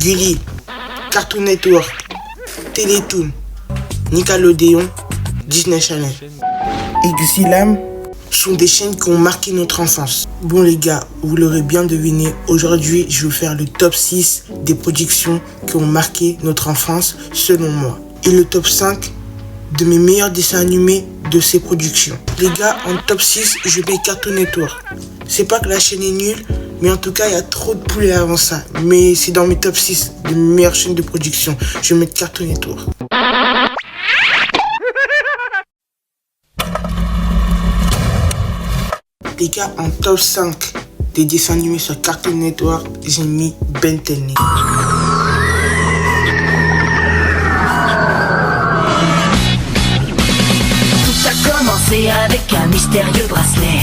Gulli, Cartoon Network, Télétoon, Nickelodeon, Disney Channel et Xylam sont des chaînes qui ont marqué notre enfance. Bon les gars, vous l'aurez bien deviné, aujourd'hui je vais faire le top 6 des productions qui ont marqué notre enfance selon moi. Et le top 5 de mes meilleurs dessins animés de ces productions. Les gars, en top 6, je mets Cartoon Network. C'est pas que la chaîne est nulle, mais en tout cas, il y a trop de poulets avant ça. Mais c'est dans mes top 6 de mes meilleures chaînes de production. Je vais mettre Cartoon Network. Les gars, en top 5 des dessins animés sur Cartoon Network, j'ai mis Ben 10. Avec un mystérieux bracelet.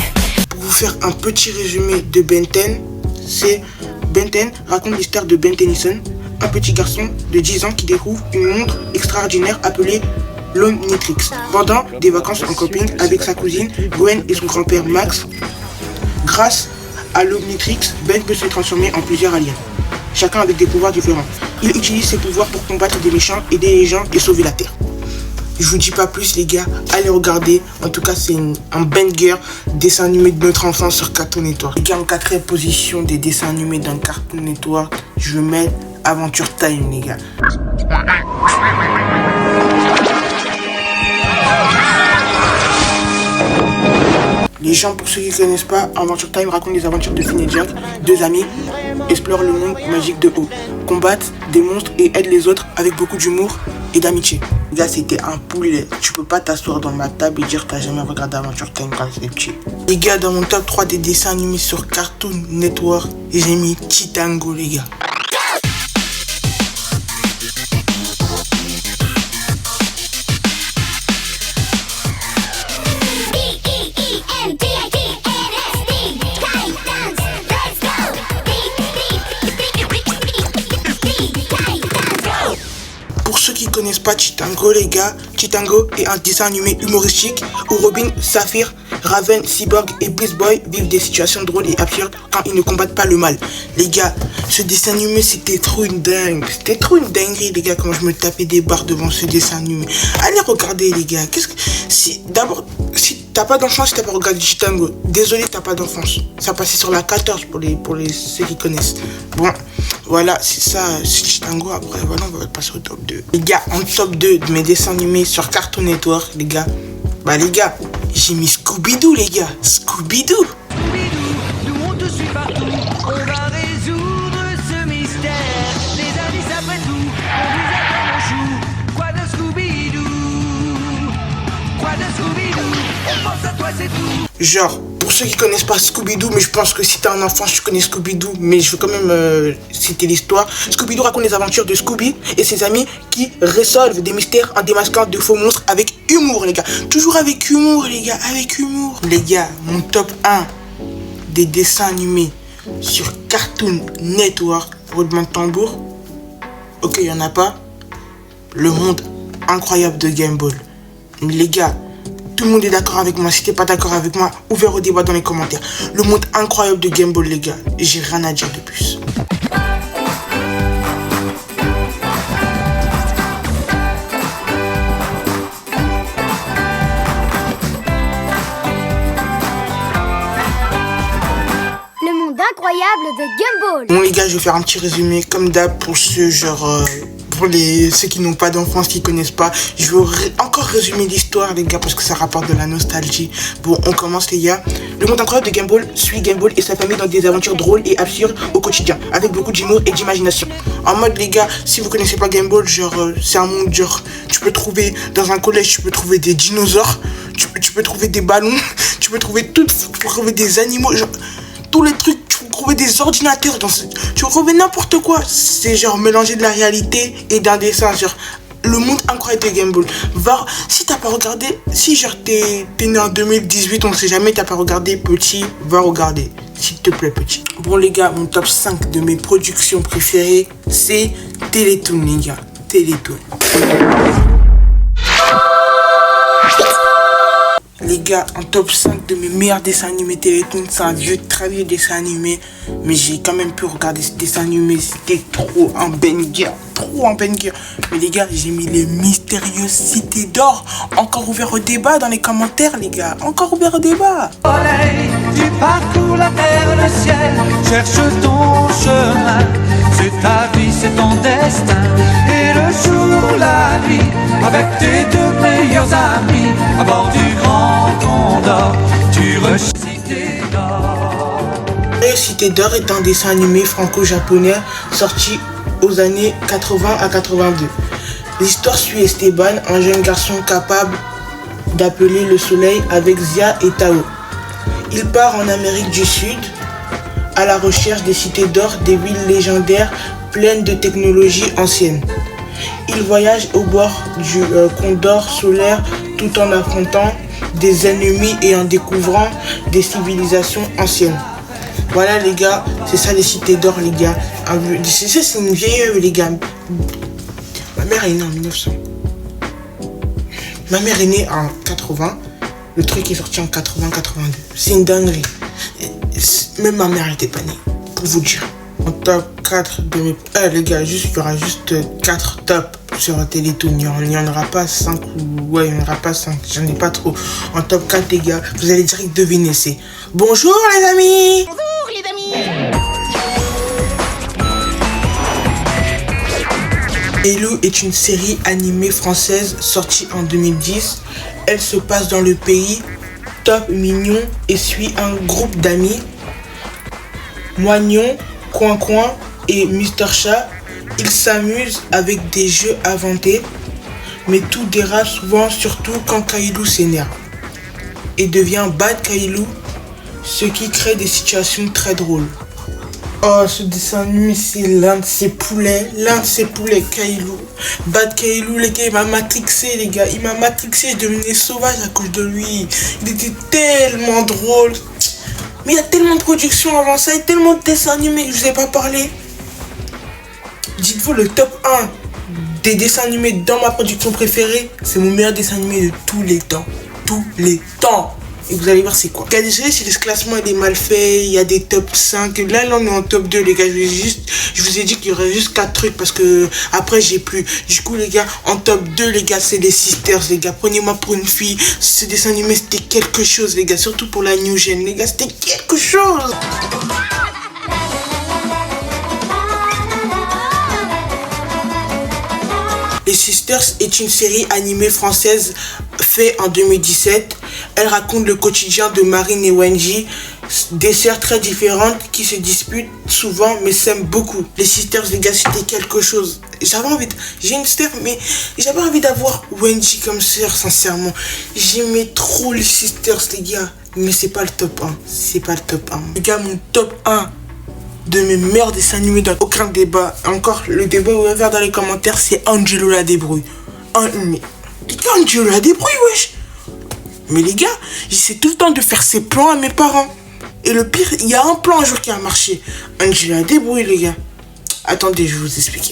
Pour vous faire un petit résumé de Ben 10, c'est Ben 10 raconte l'histoire de Ben Tennyson, un petit garçon de 10 ans qui découvre une montre extraordinaire appelée l'Omnitrix. Pendant des vacances en camping avec sa cousine Gwen et son grand-père Max, grâce à l'Omnitrix, Ben peut se transformer en plusieurs aliens, chacun avec des pouvoirs différents. Il utilise ses pouvoirs pour combattre des méchants, aider les gens et sauver la Terre. Je vous dis pas plus les gars, allez regarder. En tout cas c'est un banger dessin animé de notre enfance sur Cartoon Network. Les gars, en 4e position des dessins animés dans Cartoon Network, je vais mettre Adventure Time les gars. Les gens, pour ceux qui ne connaissent pas, Adventure Time raconte les aventures de Finn et Jack, deux amis, explorent le monde magique de haut, combattent des monstres et aident les autres avec beaucoup d'humour et d'amitié. Les gars, c'était un poulet. Tu peux pas t'asseoir dans ma table et dire que t'as jamais regardé Adventure Time quand t'étais petit. Les gars, dans mon top 3 des dessins animés sur Cartoon Network, j'ai mis Chitango les gars. Qui connaissent pas Chitango les gars, Chitango est un dessin animé humoristique où Robin, Saphir, Raven, Cyborg et Beast Boy vivent des situations drôles et absurdes quand ils ne combattent pas le mal. Les gars, ce dessin animé c'était trop une dingue, c'était trop une dinguerie les gars quand je me tapais des barres devant ce dessin animé. Allez regarder les gars, si t'as pas d'enfance, si t'as pas regardé Chitango, désolé t'as pas d'enfance. Ça passait sur la 14 pour ceux qui connaissent. Bon, voilà, c'est ça, c'est Chitango. Après, voilà, on va passer au top 2. Les gars, en top 2 de mes dessins animés sur Cartoon Network, les gars, j'ai mis Scooby-Doo, les gars. Scooby-Doo. Nous on te suit partout, on va résoudre ce mystère. Les indices après tout, on vous attend au chou. Quoi de Scooby-Doo? Quoi de Scooby-Doo? On pense à toi, c'est tout. Genre, pour ceux qui connaissent pas Scooby-Doo, mais je pense que si t'es un enfant, tu connais Scooby-Doo, mais je veux quand même citer l'histoire. Scooby-Doo raconte les aventures de Scooby et ses amis qui résolvent des mystères en démasquant de faux monstres avec humour, les gars. Toujours avec humour, les gars, avec humour. Les gars, mon top 1 des dessins animés sur Cartoon Network, roulement de tambour. Ok, il y en a pas. Le monde incroyable de Gumball. Les gars, tout le monde est d'accord avec moi. Si t'es pas d'accord avec moi, ouvert au débat dans les commentaires. Le monde incroyable de Gumball, les gars. J'ai rien à dire de plus. Le monde incroyable de Gumball. Bon les gars, je vais faire un petit résumé comme d'hab pour ceux pour ceux qui n'ont pas d'enfance, qui connaissent pas. Je vais encore résumer l'histoire les gars parce que ça rapporte de la nostalgie. Bon, on commence les gars. Le monde incroyable de Gumball suit Gumball et sa famille dans des aventures drôles et absurdes au quotidien, avec beaucoup d'humour et d'imagination. En mode les gars, si vous connaissez pas Gumball, c'est un monde genre, tu peux trouver dans un collège, tu peux trouver des dinosaures, tu peux trouver des ballons, tu peux trouver des animaux, genre tous les trucs. Tu peux trouver des ordinateurs tu peux trouver n'importe quoi. C'est genre mélanger de la réalité et d'un dessin. Genre le monde incroyable de Gumball. Si t'as pas regardé, si genre t'es né en 2018, on sait jamais, t'as pas regardé petit, va regarder. S'il te plaît petit. Bon les gars, mon top 5 de mes productions préférées, c'est Télétoon les gars. Télétoon. Les gars, en top 5 de mes meilleurs dessins animés Télétoon, c'est un très vieux dessin animé. Mais j'ai quand même pu regarder ce dessin animé. C'était trop un banger. Mais les gars, j'ai mis les mystérieuses cités d'or. Encore ouvert au débat dans les commentaires, les gars. Encore ouvert au débat. Soleil, tu parcours la terre, le ciel, cherche ton chemin. C'est ta vie, c'est ton destin. Et le jour, la nuit, avec tes deux meilleurs amis, à bord du grand Condor, tu recherches Cité d'or. Cité d'or est un dessin animé franco-japonais sorti aux années 80 à 82. L'histoire suit Esteban, un jeune garçon capable d'appeler le soleil avec Zia et Tao. Il part en Amérique du Sud à la recherche des cités d'or, des villes légendaires pleines de technologies anciennes. Il voyage au bord du Condor solaire tout en affrontant des ennemis et en découvrant des civilisations anciennes. Voilà les gars, c'est ça les cités d'or les gars. C'est une vieille œuvre les gars. Ma mère est née en 1900. Ma mère est née en 80. Le truc est sorti en 80-82. C'est une dinguerie. Même ma mère n'était pas née. Pour vous dire. En top 4 de mes... les gars, il y aura juste 4 tops sur Télétoon. Il n'y en aura pas 5 ou... Ouais, il n'y en aura pas 5. J'en ai pas trop. En top 4 les gars, vous allez direct deviner. C'est... Bonjour les amis. Hello est une série animée française sortie en 2010. Elle se passe dans le pays Top Mignon et suit un groupe d'amis, Moignon, Coin et Mister Chat. Ils s'amusent avec des jeux inventés, mais tout dérape souvent, surtout quand Kailou s'énerve et devient Bad Kailou, ce qui crée des situations très drôles. Oh, ce dessin animé, c'est l'un de ses poulets, Kailou. Bad Kailou, les gars, il m'a matrixé, les gars. Il m'a matrixé, je devenais sauvage à cause de lui. Il était tellement drôle. Mais il y a tellement de productions avant ça, et tellement de dessins animés que je vous ai pas parlé. Dites-vous, le top 1 des dessins animés dans ma production préférée, c'est mon meilleur dessin animé de tous les temps. Et vous allez voir c'est quoi. Désolé si le classement est mal fait, il y a des top 5. Là on est en top 2 les gars. Je vous ai dit qu'il y aurait juste 4 trucs parce que après j'ai plus. Du coup les gars, en top 2 les gars, c'est les Sisters les gars. Prenez-moi pour une fille. Ce dessin animé c'était quelque chose les gars. Surtout pour la new gen les gars, c'était quelque chose. Les Sisters est une série animée française faite en 2017. Elle raconte le quotidien de Marine et Wendy, des sœurs très différentes qui se disputent souvent mais s'aiment beaucoup. Les Sisters, les gars, c'était quelque chose. J'ai une sœur, mais j'avais envie d'avoir Wendy comme sœur, sincèrement. J'aimais trop les Sisters, les gars. Mais c'est pas le top 1. Les gars, mon top 1 de mes meilleurs dessins animés dans aucun débat. Encore, le débat ouvert dans les commentaires, c'est Angelo la débrouille. Mais Angelo la débrouille, wesh. Mais les gars, j'essaie tout le temps de faire ces plans à mes parents. Et le pire, il y a un plan un jour qui a marché. Angelo la débrouille, les gars. Attendez, je vais vous expliquer.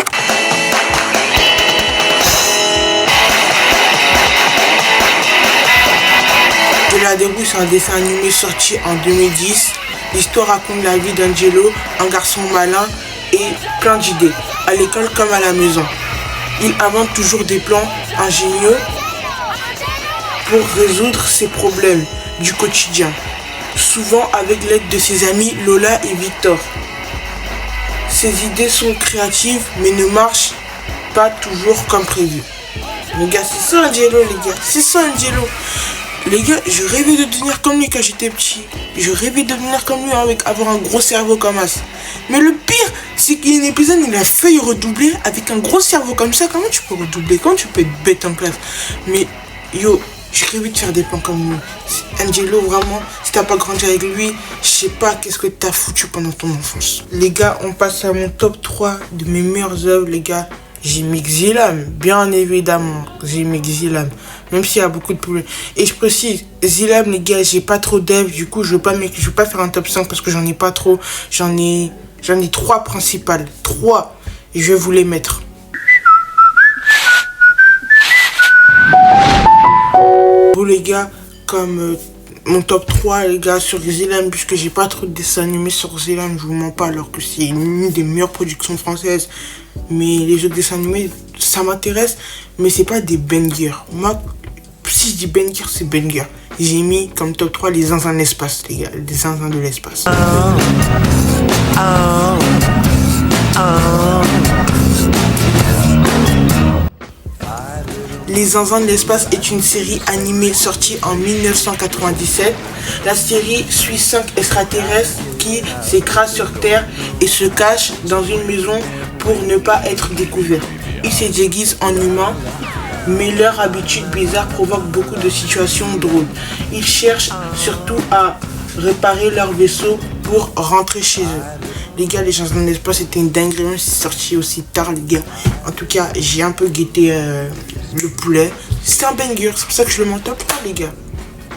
Angelo la débrouille, c'est un dessin animé sorti en 2010. L'histoire raconte la vie d'Angelo, un garçon malin et plein d'idées, à l'école comme à la maison. Il invente toujours des plans ingénieux pour résoudre ses problèmes du quotidien, souvent avec l'aide de ses amis Lola et Victor. Ses idées sont créatives mais ne marchent pas toujours comme prévu. Les gars, c'est ça Angelo, les gars, c'est ça Angelo. Les gars, je rêvais de devenir comme lui quand j'étais petit. Je rêvais de devenir comme lui avec avoir un gros cerveau comme ça. Mais le pire, c'est qu'il y a un épisode, il a failli redoubler avec un gros cerveau comme ça. Comment tu peux redoubler? Comment tu peux être bête en classe? Mais yo, je rêvais de faire des plans comme lui. Angelo, vraiment, si t'as pas grandi avec lui, je sais pas qu'est-ce que t'as foutu pendant ton enfance. Les gars, on passe à mon top 3 de mes meilleures œuvres, les gars. J'ai mis Xilam, bien évidemment, j'ai mis Xilam, même s'il y a beaucoup de problèmes. Et je précise, Xilam, les gars, j'ai pas trop d'œuvres, du coup, je vais pas faire un top 5 parce que j'en ai pas trop. J'en ai 3 principales, 3, et je vais vous les mettre. Vous les gars, comme mon top 3 les gars sur Zelam, puisque j'ai pas trop de dessins animés sur Zelam, je vous mens pas, alors que c'est une des meilleures productions françaises. Mais les autres dessins animés, ça m'intéresse, mais c'est pas des bangers. Moi, si je dis banger, c'est banger. J'ai mis comme top 3 les zinzins de l'espace, les gars, les zinzins de l'espace. Les zinzins de l'espace est une série animée sortie en 1997. La série suit 5 extraterrestres qui s'écrasent sur Terre et se cachent dans une maison pour ne pas être découverts. Ils se déguisent en humains, mais leurs habitudes bizarres provoquent beaucoup de situations drôles. Ils cherchent surtout à réparer leur vaisseau pour rentrer chez eux. Les gars, les zinzins de l'espace, c'était une dinguerie, c'est sorti aussi tard, les gars. En tout cas, j'ai un peu guetté le poulet. C'était un banger, c'est pour ça que je le mets en top 3, les gars.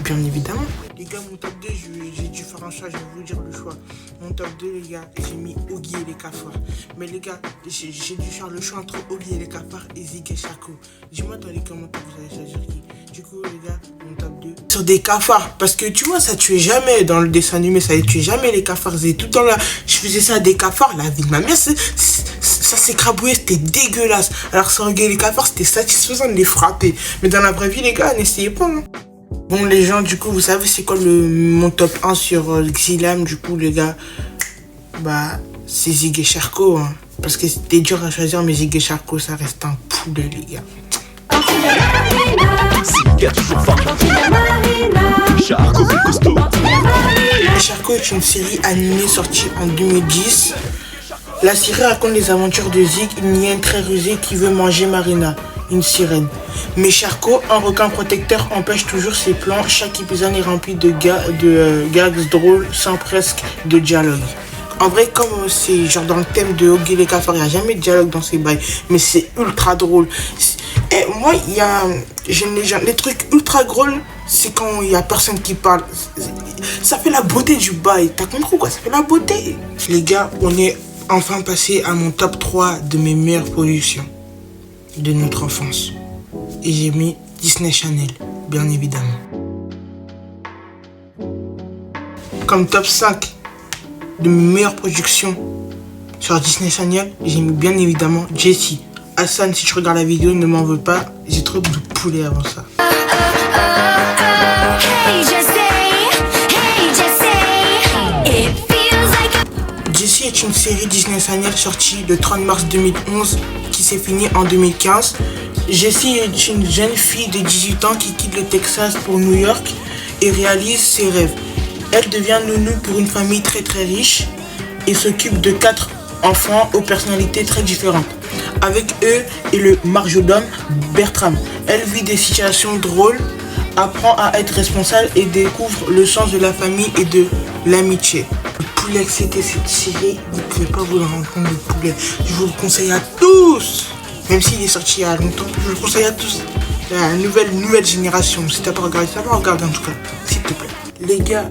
Bien évidemment. Les gars, mon top 2, j'ai dû faire un choix, je vais vous dire le choix. Mon top 2, les gars, j'ai mis Oggy et les cafards. Mais les gars, j'ai dû faire le choix entre Oggy et les cafards et Zig et Charcot. Dis-moi dans les commentaires, vous allez choisir qui. Du coup, les gars, mon top 2. Sur des cafards, parce que tu vois, ça tuait jamais dans le dessin animé, ça tuait jamais les cafards. C'était tout le temps là. Je faisais ça à des cafards, la vie de ma mère, ça s'écrabouillait, c'était dégueulasse. Alors, sur Oggy et les cafards, c'était satisfaisant de les frapper. Mais dans la vraie vie, les gars, n'essayez pas, hein. Bon les gens, du coup vous savez c'est quoi mon top 1 sur Zelam. Du coup les gars, bah c'est Zig et Charcot, hein, parce que c'était dur à choisir, mais Zig et Charcot ça reste un poulet les gars. Charcot est une série animée sortie en 2010. La série raconte les aventures de Zig, une hyène très rusée qui veut manger Marina, une sirène. Mais Charcot, un requin protecteur, empêche toujours ses plans. Chaque épisode est rempli de gags drôles sans presque de dialogue. En vrai, comme c'est genre dans le thème de Oggy et les cafards, il n'y a jamais de dialogue dans ces bails, mais c'est ultra drôle. Et moi, les trucs ultra drôles, c'est quand il n'y a personne qui parle. Ça fait la beauté du bail, t'as compris quoi? Ça fait la beauté. Les gars, on est enfin passé à mon top 3 de mes meilleures productions de notre enfance. Et j'ai mis Disney Channel, bien évidemment. Comme top 5 de mes meilleures productions sur Disney Channel, j'ai mis bien évidemment Jessie. Hassan, si tu regardes la vidéo, ne m'en veux pas, j'ai trop de poulet avant ça. Jessie est une série Disney Channel sortie le 30 mars 2011 qui s'est finie en 2015. Jessie est une jeune fille de 18 ans qui quitte le Texas pour New York et réalise ses rêves. Elle devient nounou pour une famille très riche et s'occupe de 4 enfants aux personnalités très différentes. Avec eux et le majordome Bertram, elle vit des situations drôles, apprend à être responsable et découvre le sens de la famille et de l'amitié. Le poulet que c'était cette série, vous ne pouvez pas vous rendre compte du poulet. Je vous le conseille à tous, même s'il est sorti il y a longtemps, je vous le conseille à tous. La nouvelle génération, si t'as pas regardé, ça va regarder en tout cas, s'il te plaît. Les gars,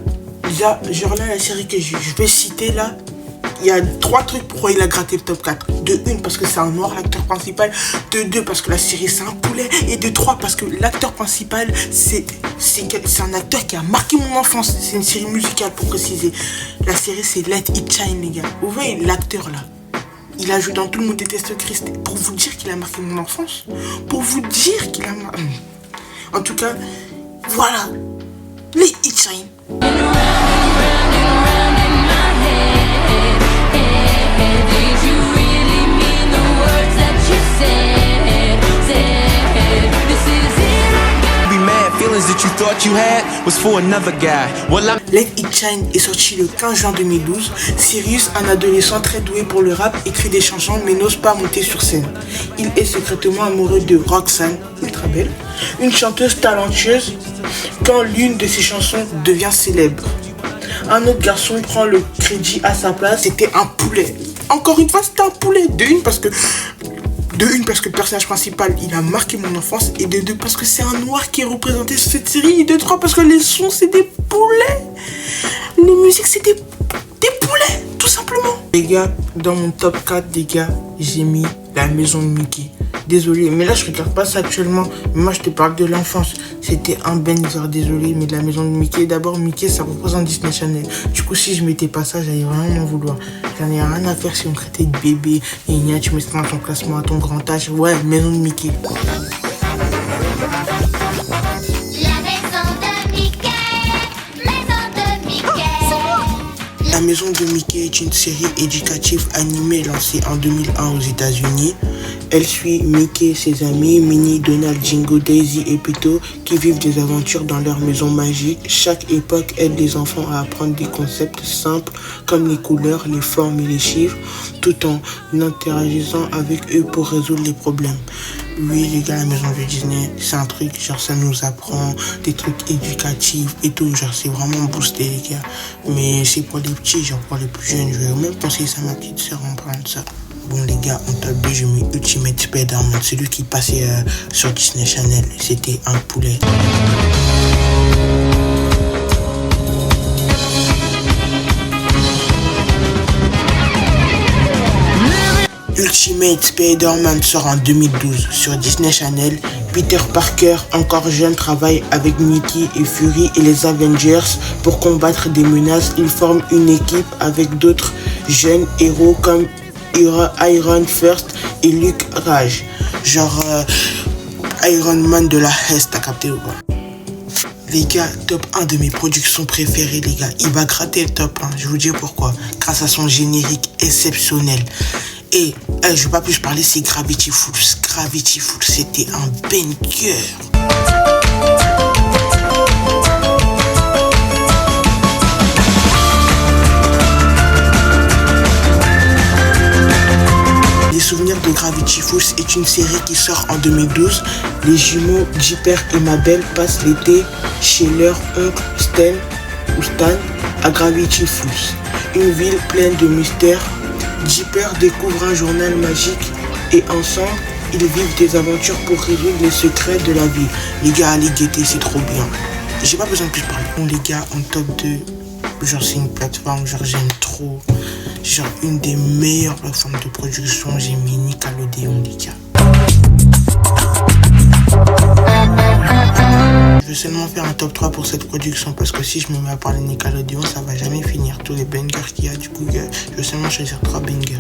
genre là, la série que je vais citer là, il y a 3 trucs pourquoi il a gratté le top 4. De 1 parce que c'est un noir l'acteur principal. De 2 parce que la série c'est un poulet. Et de 3 parce que l'acteur principal c'est un acteur qui a marqué mon enfance. C'est une série musicale pour préciser. La série c'est Let It Shine les gars. Vous voyez l'acteur là, il a joué dans Tout le monde déteste Chris. Pour vous dire qu'il a marqué mon enfance. Pour vous dire qu'il a marqué... En tout cas, voilà. Let It Shine. That you thought you had was for another guy. Let It Shine est sorti le 15 juin 2012. Sirius, un adolescent très doué pour le rap, écrit des chansons mais n'ose pas monter sur scène. Il est secrètement amoureux de Roxanne, ultra belle, une chanteuse talentueuse, quand l'une de ses chansons devient célèbre. Un autre garçon prend le crédit à sa place, c'était un poulet. Encore une fois, c'était un poulet. De une parce que le personnage principal il a marqué mon enfance, et de 2 parce que c'est un noir qui est représenté sur cette série, et de 3 parce que les sons c'est des poulets, les musiques c'est des poulets tout simplement. Les gars, dans mon top 4 les gars, j'ai mis La Maison de Mickey. désolé. Mais là, je regarde pas ça actuellement. Moi, je te parle de l'enfance. C'était un banger, désolé. Mais la maison de Mickey, d'abord, Mickey, ça représente Disney Channel. Du coup, si je mettais pas ça, j'allais vraiment m'en vouloir. J'en ai rien à faire si on traitait de bébé. Et tu mets ça dans ton classement à ton grand âge. Ouais, maison de Mickey. La maison de Mickey est une série éducative animée lancée en 2001 aux États-Unis. Elle suit Mickey, ses amis, Minnie, Donald, Jingo, Daisy et Pito qui vivent des aventures dans leur maison magique. Chaque époque aide les enfants à apprendre des concepts simples comme les couleurs, les formes et les chiffres, tout en interagissant avec eux pour résoudre les problèmes. Oui les gars, la maison de Disney, c'est un truc, genre ça nous apprend des trucs éducatifs et tout, genre c'est vraiment boosté les gars. Mais c'est pour les petits, genre pour les plus jeunes, je vais même conseiller ça à ma petite soeur en parlant de ça. Bon les gars, en top 2, je mets Ultimate Spider-Man, celui qui passait sur Disney Channel, c'était un poulet. Ultimate Spider-Man sort en 2012 sur Disney Channel. Peter Parker, encore jeune, travaille avec Mickey et Fury et les Avengers pour combattre des menaces. Il forme une équipe avec d'autres jeunes héros comme Iron First et Luke Cage. Genre Iron Man de la Hesse, t'as capté ou pas? Les gars, top 1 de mes productions préférées, les gars. Il va gratter le top 1, je vous dis pourquoi. Grâce à son générique exceptionnel. Et je vais pas plus parler, c'est Gravity Falls. Gravity Falls, c'était un banger. Les souvenirs de Gravity Falls est une série qui sort en 2012. Les jumeaux Jipper et Mabel passent l'été chez leur oncle Stan à Gravity Falls, une ville pleine de mystères. Jipper découvre un journal magique et ensemble, ils vivent des aventures pour résoudre les secrets de la vie. Les gars, allez guetter, c'est trop bien. J'ai pas besoin de plus parler. Bon, les gars, en top 2, genre c'est une plateforme, genre j'aime trop. Genre une des meilleures plateformes de production, j'ai mis Nickelodeon, les gars. Je vais seulement faire un top 3 pour cette production parce que si je me mets à parler Nickelodeon, ça va jamais finir. Tous les bangers qu'il y a, du coup, je vais seulement choisir 3 bangers.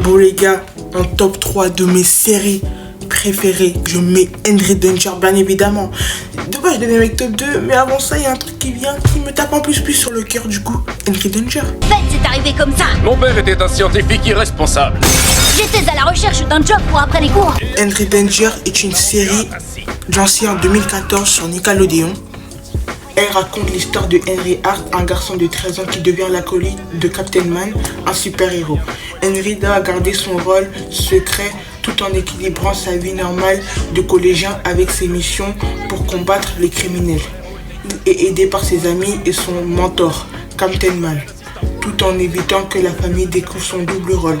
Bon les gars, en top 3 de mes séries préférées, je mets Henry Danger, bien évidemment. De base, je devais mettre top 2, mais avant ça, il y a un truc qui vient, qui me tape en plus sur le cœur du coup. Henry Danger. En fait, c'est arrivé comme ça. Mon père était un scientifique irresponsable. J'étais à la recherche d'un job pour après les cours. Henry Danger est une série lancée en 2014 sur Nickelodeon. Elle raconte l'histoire de Henry Hart, un garçon de 13 ans qui devient l'acolyte de Captain Man, un super-héros. Henry doit garder son rôle secret tout en équilibrant sa vie normale de collégien avec ses missions pour combattre les criminels. Il est aidé par ses amis et son mentor, Captain Man, tout en évitant que la famille découvre son double rôle.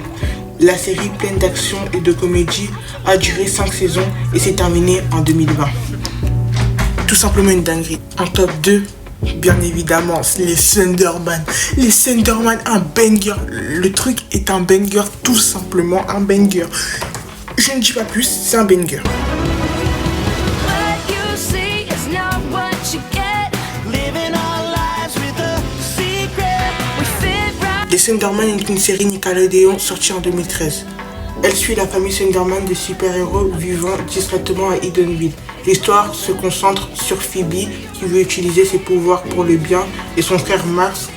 La série pleine d'action et de comédie a duré 5 saisons et s'est terminée en 2020. Tout simplement une dinguerie. En top 2, bien évidemment, c'est les Thunderman. Les Thunderman, un banger. Le truc est un banger, tout simplement un banger. Je ne dis pas plus, c'est un banger. Les Thunderman est une série Nickelodeon sortie en 2013. Elle suit la famille Thunderman des super-héros vivant discrètement à Edenville. L'histoire se concentre sur Phoebe qui veut utiliser ses pouvoirs pour le bien et son frère Max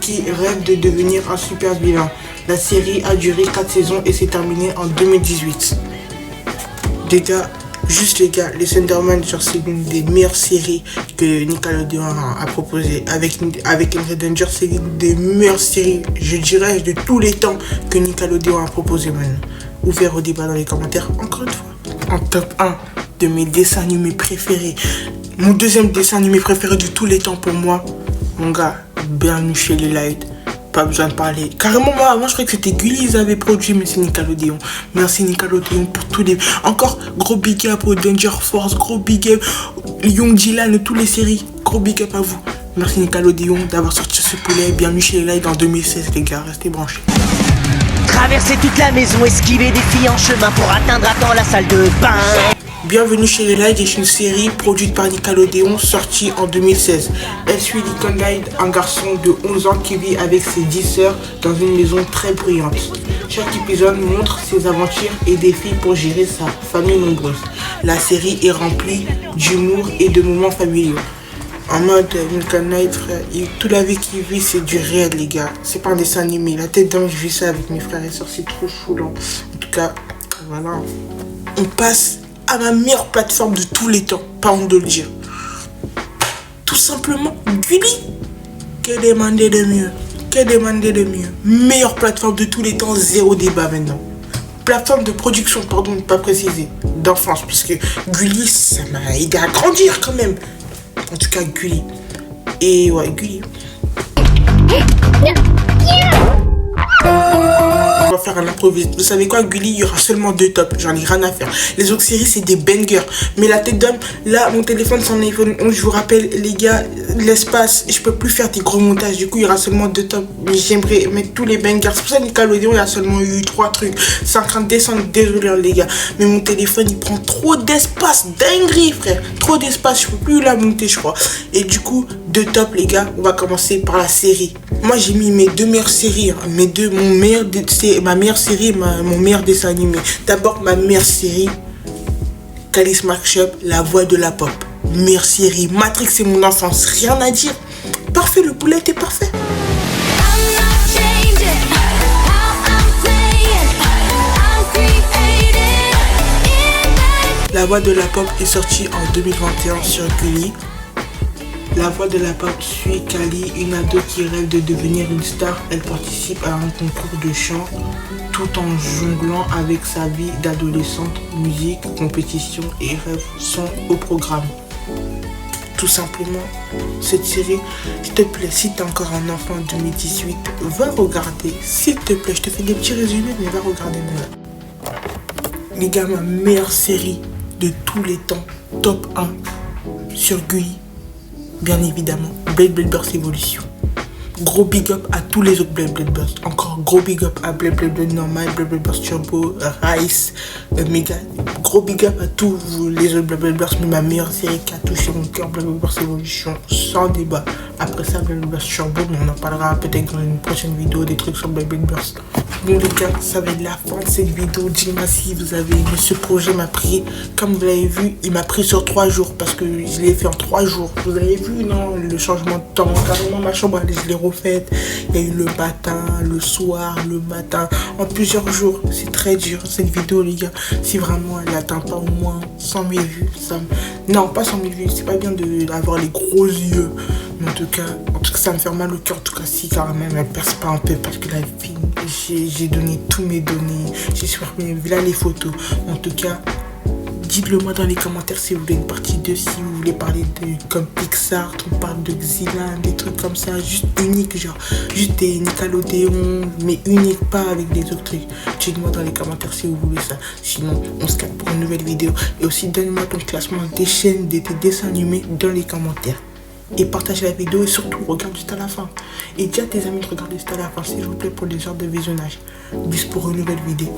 qui rêve de devenir un super vilain. La série a duré 4 saisons et s'est terminée en 2018. Les gars, les Thunderman, c'est une des meilleures séries que Nickelodeon a proposé. Avec Henry Danger, c'est une des meilleures séries, je dirais, de tous les temps que Nickelodeon a proposé maintenant. Ouvert au débat dans les commentaires, encore une fois. En top 1 de mes dessins animés préférés, mon deuxième dessin animé préféré de tous les temps pour moi, mon gars, Bienvenue chez les Light. Pas besoin de parler. Carrément, moi, avant, je croyais que c'était Gulli, ils avaient produit, mais c'est Nickelodeon. Merci Nickelodeon pour tous les... Encore, gros big up au Danger Force, gros big up Young Dylan, toutes les séries. Gros big up à vous. Merci Nickelodeon d'avoir sorti ce poulet. Bienvenue chez les Live en 2016, les gars. Restez branchés. Traverser toute la maison, esquiver des filles en chemin pour atteindre à temps la salle de bain. Bienvenue chez les Light est une série produite par Nickelodeon sortie en 2016. Elle suit Lincoln Light, un garçon de 11 ans qui vit avec ses 10 sœurs dans une maison très bruyante. Chaque épisode montre ses aventures et défis pour gérer sa famille nombreuse. La série est remplie d'humour et de moments familiaux. En mode Lincoln Light, frère, toute la vie qu'il vit c'est du réel les gars. C'est pas un dessin animé. La tête d'homme, je vis ça avec mes frères et sœurs, c'est trop choulant. En tout cas, voilà. On passe à ma meilleure plateforme de tous les temps, pas honte de le dire. Tout simplement, Gulli. Que demander de mieux? Que demander de mieux? Meilleure plateforme de tous les temps, zéro débat maintenant. Plateforme de production, pardon, ne pas préciser, d'enfance, puisque Gulli, ça m'a aidé à grandir quand même. En tout cas, Gulli. Et ouais, Gulli. On va faire un improviste. Vous savez quoi, Gulli, il y aura seulement 2 tops. J'en ai rien à faire. Les autres séries, c'est des bangers. Mais la tête d'homme, là, mon téléphone, c'est un iPhone 11. Je vous rappelle, les gars, l'espace, je peux plus faire des gros montages. Du coup, il y aura seulement 2 tops. Mais j'aimerais mettre tous les bangers. C'est pour ça que Nickelodeon, il y a seulement eu 3 trucs. C'est en train de descendre. Désolé, les gars. Mais mon téléphone, il prend trop d'espace. Dinguerie, frère. Trop d'espace. Je peux plus la monter, je crois. Et du coup, 2 tops, les gars. On va commencer par la série. Moi, j'ai mis mes 2 meilleures séries. Hein. Ma meilleure série et mon meilleur dessin animé. D'abord, ma meilleure série, Calis Matchup, La Voix de la Pop. Meilleure série. Matrix, c'est mon enfance. Rien à dire. Parfait, le poulet était parfait. La Voix de la Pop est sortie en 2021 sur Gulli. La Voix de la Pop suit Kali, une ado qui rêve de devenir une star. Elle participe à un concours de chant tout en jonglant avec sa vie d'adolescente. Musique, compétition et rêve sont au programme. Tout simplement, cette série, s'il te plaît, si t'es encore un enfant en 2018, va regarder. S'il te plaît, je te fais des petits résumés, mais va regarder moi. Les gars, ma meilleure série de tous les temps, top 1 sur Gulli. Bien évidemment, Blade Burst Evolution. Gros big up à tous les autres Blade Burst. Encore gros big up à Blade Normal, Blade Burst Turbo, Rice, Mega. Gros big up à tous les autres Blade Burst. Mais ma meilleure série qui a touché mon cœur, Blade Burst Evolution, sans débat. Après ça, Blade Burst Turbo, mais on en parlera peut-être dans une prochaine vidéo, des trucs sur Blade Burst. Bon les gars, ça va être la fin de cette vidéo. Dis-moi si vous avez aimé ce projet. M'a pris, comme vous l'avez vu, il m'a pris sur 3 jours parce que je l'ai fait en 3 jours. Vous avez vu, non, le changement de temps. Carrément, ma chambre, je l'ai refaite. Il y a eu le matin, le soir, le matin, en plusieurs jours. C'est très dur cette vidéo, les gars. Si vraiment elle n'atteint pas au moins 100 000 vues, non, pas 100 000 vues. C'est pas bien d'avoir les gros yeux. Mais en tout cas, ça me fait mal au cœur. En tout cas, si carrément elle perce pas un peu parce que la vie. J'ai donné tous mes données, j'ai supprimé là les photos. En tout cas, dites-le moi dans les commentaires si vous voulez une partie 2, si vous voulez parler de comme Pixar, on parle de Xylan, des trucs comme ça, juste unique, genre juste des Nickelodeon, mais unique, pas avec des autres trucs. Dites-moi dans les commentaires si vous voulez ça. Sinon, on se capte pour une nouvelle vidéo. Et aussi, donne-moi ton classement des chaînes, des dessins animés dans les commentaires. Et partage la vidéo et surtout regarde jusqu'à la fin. Et dis à tes amis de regarder jusqu'à la fin s'il vous plaît pour les heures de visionnage. Bis pour une nouvelle vidéo.